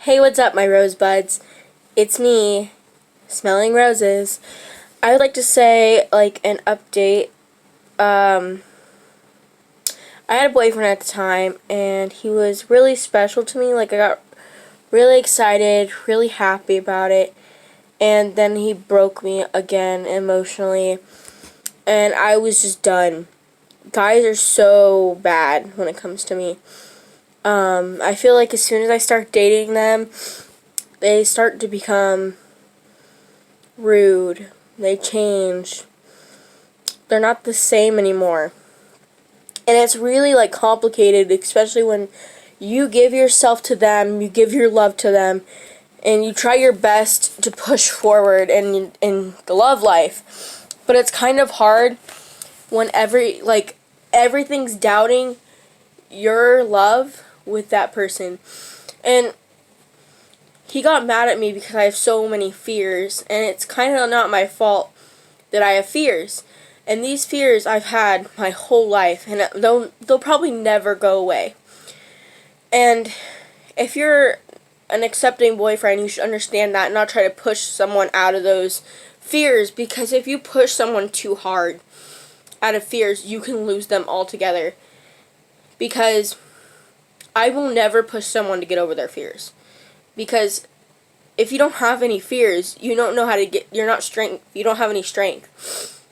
Hey, what's up, my rosebuds? It's me, smelling roses. I would like to say, an update. I had a boyfriend at the time, and he was really special to me. I got really excited, really happy about it, and then he broke me again emotionally, and I was just done. Guys are so bad when it comes to me. I feel like as soon as I start dating them, they start to become rude. They change. They're not the same anymore. And it's really complicated, especially when you give yourself to them, you give your love to them, and you try your best to push forward in the love life. But it's kind of hard when everything's doubting your love with that person. And he got mad at me because I have so many fears, and it's kind of not my fault that I have fears. And these fears I've had my whole life, and they'll probably never go away. And if you're an accepting boyfriend, you should understand that and not try to push someone out of those fears, because if you push someone too hard out of fears, you can lose them altogether. Because I will never push someone to get over their fears. Because if you don't have any fears, you don't know how to get, you don't have any strength.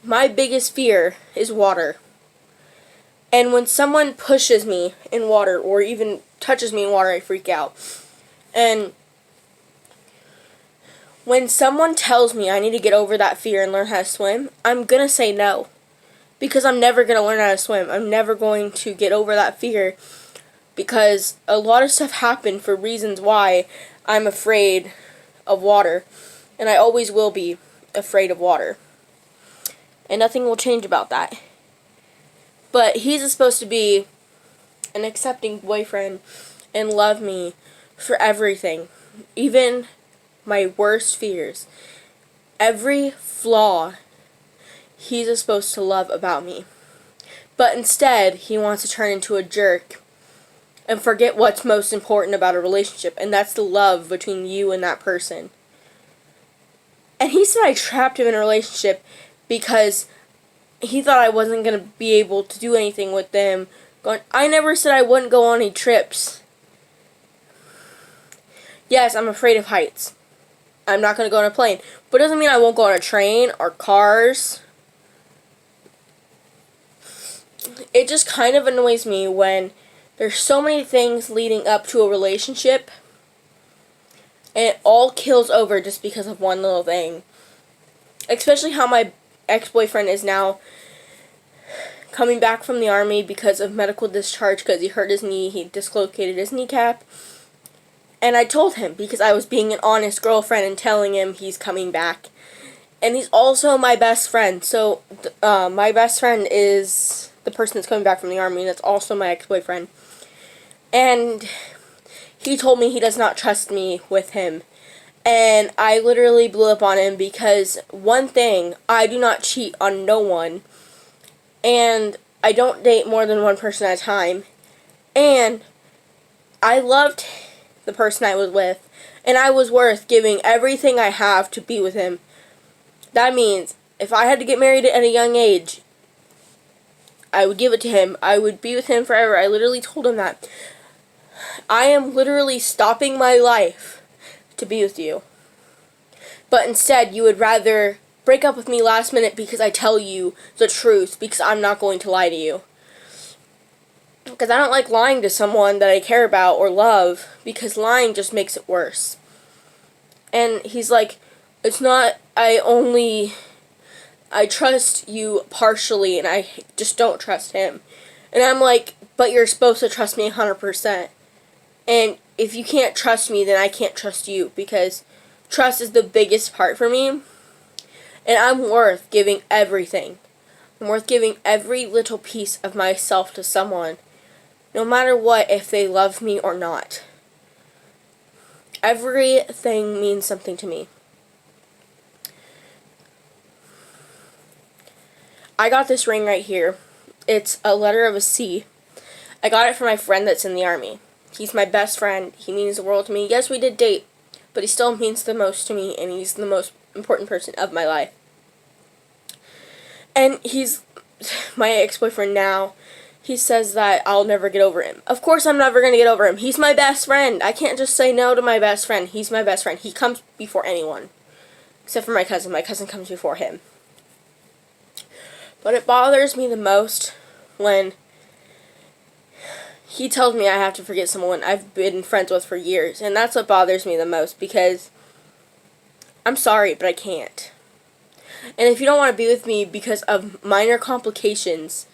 My biggest fear is water. And when someone pushes me in water or even touches me in water, I freak out. And when someone tells me I need to get over that fear and learn how to swim, I'm going to say no. Because I'm never going to learn how to swim. I'm never going to get over that fear. Because a lot of stuff happened for reasons why I'm afraid of water. And I always will be afraid of water. And nothing will change about that. But he's supposed to be an accepting boyfriend and love me for everything. Even my worst fears. Every flaw he's supposed to love about me. But instead, he wants to turn into a jerk and forget what's most important about a relationship, and that's the love between you and that person. And he said I trapped him in a relationship because he thought I wasn't going to be able to do anything with them. I never said I wouldn't go on any trips. Yes, I'm afraid of heights. I'm not going to go on a plane. But it doesn't mean I won't go on a train or cars. It just kind of annoys me when there's so many things leading up to a relationship, and it all kills over just because of one little thing. Especially how my ex-boyfriend is now coming back from the army because of medical discharge because he hurt his knee, he dislocated his kneecap. And I told him because I was being an honest girlfriend and telling him he's coming back. And he's also my best friend. So my best friend is the person that's coming back from the army, and that's also my ex-boyfriend. And he told me he does not trust me with him. And I literally blew up on him because, one thing, I do not cheat on no one. And I don't date more than one person at a time. And I loved the person I was with. And I was worth giving everything I have to be with him. That means if I had to get married at a young age, I would give it to him. I would be with him forever. I literally told him that. I am literally stopping my life to be with you. But instead, you would rather break up with me last minute because I tell you the truth, because I'm not going to lie to you. Because I don't like lying to someone that I care about or love, because lying just makes it worse. And he's like, it's not, I trust you partially, and I just don't trust him. And I'm like, but you're supposed to trust me 100%. And if you can't trust me, then I can't trust you, because trust is the biggest part for me. And I'm worth giving everything. I'm worth giving every little piece of myself to someone, no matter what, if they love me or not. Everything means something to me. I got this ring right here. It's a letter of a C. I got it from my friend that's in the army. He's my best friend. He means the world to me. Yes, we did date, but he still means the most to me, and he's the most important person of my life. And he's my ex-boyfriend now. He says that I'll never get over him. Of course I'm never going to get over him. He's my best friend. I can't just say no to my best friend. He's my best friend. He comes before anyone. Except for my cousin. My cousin comes before him. But it bothers me the most when he tells me I have to forget someone I've been friends with for years. And that's what bothers me the most, because I'm sorry, but I can't. And if you don't want to be with me because of minor complications,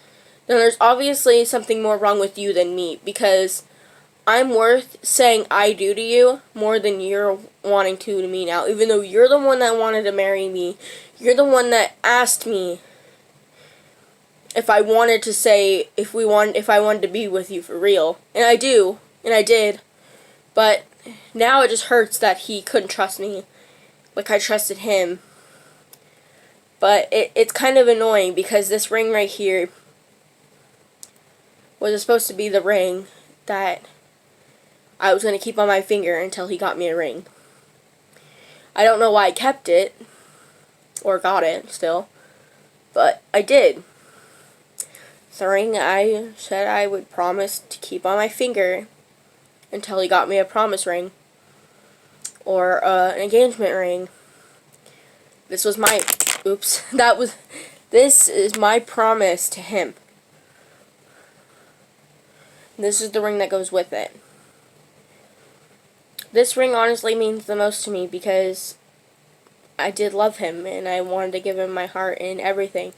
then there's obviously something more wrong with you than me, because I'm worth saying I do to you more than you're wanting to me now. Even though you're the one that wanted to marry me, you're the one that asked me if I wanted to say if I wanted to be with you for real. And I do, and I did. But now it just hurts that he couldn't trust me like I trusted him. But it's kind of annoying, because this ring right here was supposed to be the ring that I was going to keep on my finger until he got me a ring. I don't know why I kept it, or got it still, but I did. It's the ring I said I would promise to keep on my finger until he got me a promise ring, or an engagement ring. This is my promise to him. This is the ring that goes with it. This ring honestly means the most to me, because I did love him, and I wanted to give him my heart and everything.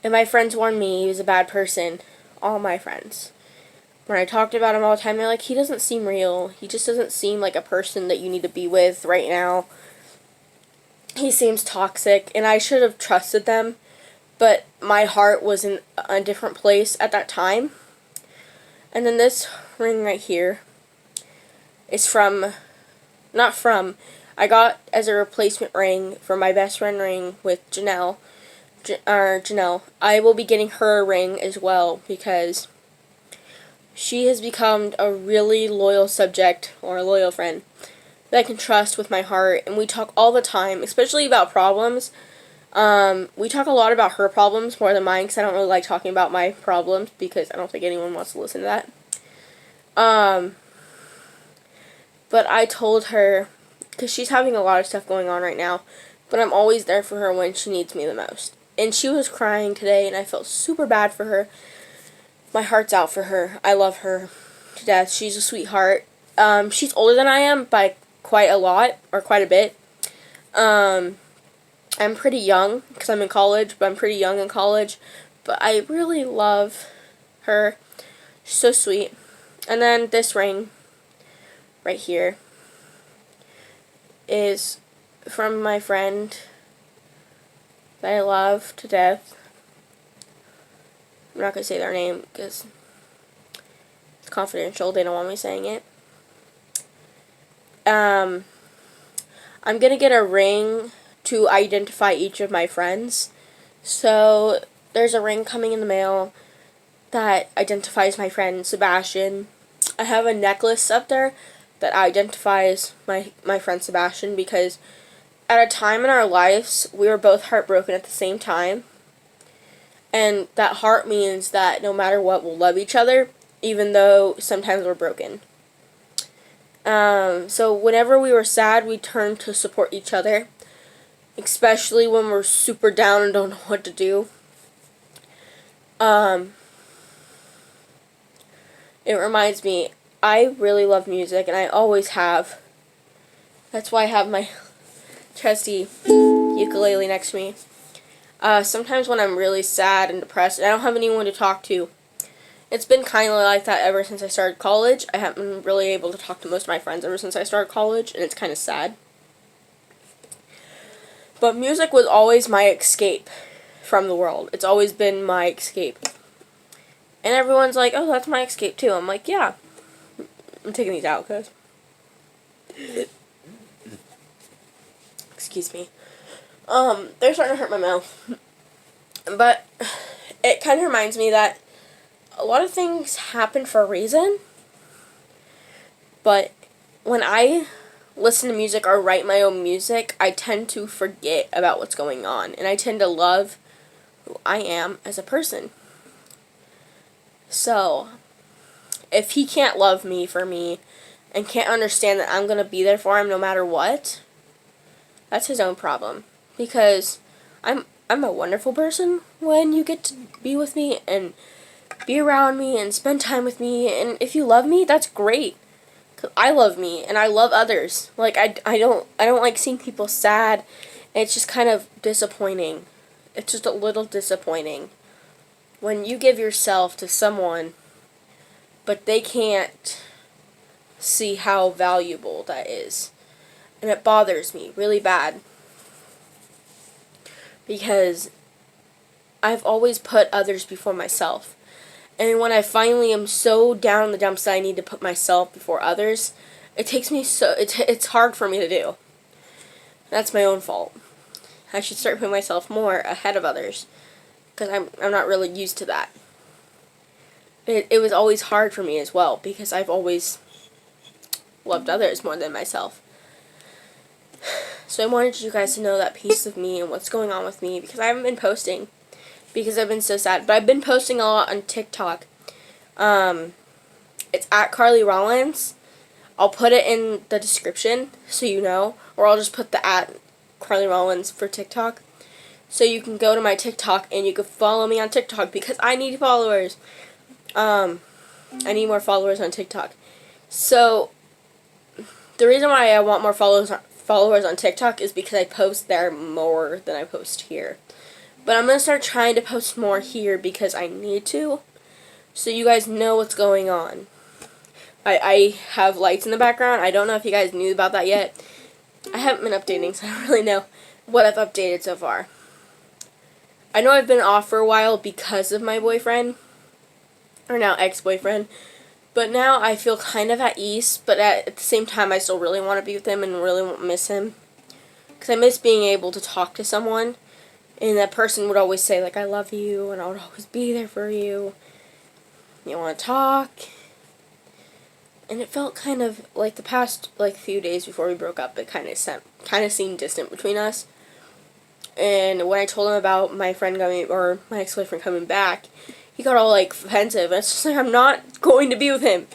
And my friends warned me he was a bad person. All my friends. When I talked about him all the time, they're like, he doesn't seem real. He just doesn't seem like a person that you need to be with right now. He seems toxic, and I should have trusted them, but my heart was in a different place at that time. And then this ring right here is I got as a replacement ring for my best friend ring with Janelle. I will be getting her a ring as well, because she has become a really loyal subject, or a loyal friend, that I can trust with my heart, and we talk all the time, especially about problems. We talk a lot about her problems more than mine, because I don't really like talking about my problems, because I don't think anyone wants to listen to that. But I told her, because she's having a lot of stuff going on right now, but I'm always there for her when she needs me the most. And she was crying today, and I felt super bad for her. My heart's out for her. I love her to death. She's a sweetheart. She's older than I am by quite a lot, or quite a bit. I'm pretty young, because I'm in college, but I'm pretty young in college. But I really love her. She's so sweet. And then this ring right here is from my friend that I love to death. I'm not going to say their name because it's confidential. They don't want me saying it. I'm going to get a ring to identify each of my friends. So there's a ring coming in the mail that identifies my friend Sebastian. I have a necklace up there that identifies my friend Sebastian, because at a time in our lives we were both heartbroken at the same time, and that heart means that no matter what, we'll love each other, even though sometimes we're broken. So whenever we were sad, we turned to support each other, especially when we're super down and don't know what to do. It reminds me, I really love music, and I always have. That's why I have my trusty ukulele next to me. Sometimes when I'm really sad and depressed, and I don't have anyone to talk to, it's been kind of like that ever since I started college. I haven't been really able to talk to most of my friends ever since I started college, and it's kind of sad. But music was always my escape from the world. It's always been my escape. And everyone's like, oh, that's my escape too. I'm like, yeah. I'm taking these out, guys. Excuse me. They're starting to hurt my mouth. But it kind of reminds me that a lot of things happen for a reason. But when I listen to music or write my own music, I tend to forget about what's going on, and I tend to love who I am as a person. So, if he can't love me for me and can't understand that I'm going to be there for him no matter what, that's his own problem. Because I'm a wonderful person when you get to be with me and be around me and spend time with me, and if you love me, that's great. 'Cause I love me and I love others. Like I don't like seeing people sad. It's just kind of disappointing. It's just a little disappointing when you give yourself to someone but they can't see how valuable that is. And it bothers me really bad because I've always put others before myself. And when I finally am so down in the dumps that I need to put myself before others, it takes me it's hard for me to do. That's my own fault. I should start putting myself more ahead of others because I'm not really used to that. It was always hard for me as well because I've always loved others more than myself. So I wanted you guys to know that piece of me and what's going on with me because I haven't been posting because I've been so sad. But I've been posting a lot on TikTok. It's at Carly Rollins. I'll put it in the description so you know, or I'll just put the at Carly Rollins for TikTok. So you can go to my TikTok and you can follow me on TikTok because I need followers. I need more followers on TikTok. So the reason why I want more followers on TikTok is because I post there more than I post here. But I'm going to start trying to post more here because I need to. So you guys know what's going on. I have lights in the background. I don't know if you guys knew about that yet. I haven't been updating, so I don't really know what I've updated so far. I know I've been off for a while because of my boyfriend. Or now ex-boyfriend. But now I feel kind of at ease. But at the same time, I still really want to be with him and really miss him. Because I miss being able to talk to someone. And that person would always say, like, I love you, and I would always be there for you. You want to talk? And it felt kind of, like, the past, like, few days before we broke up, it kind of seemed distant between us. And when I told him about my friend coming, or my ex-boyfriend coming back, he got all, like, offensive. And it's just like, I'm not going to be with him.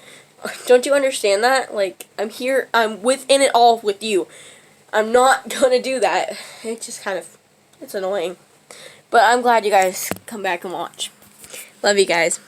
Don't you understand that? Like, I'm here, I'm within it all with you. I'm not going to do that. It just kind of... It's annoying. But I'm glad you guys come back and watch. Love you guys.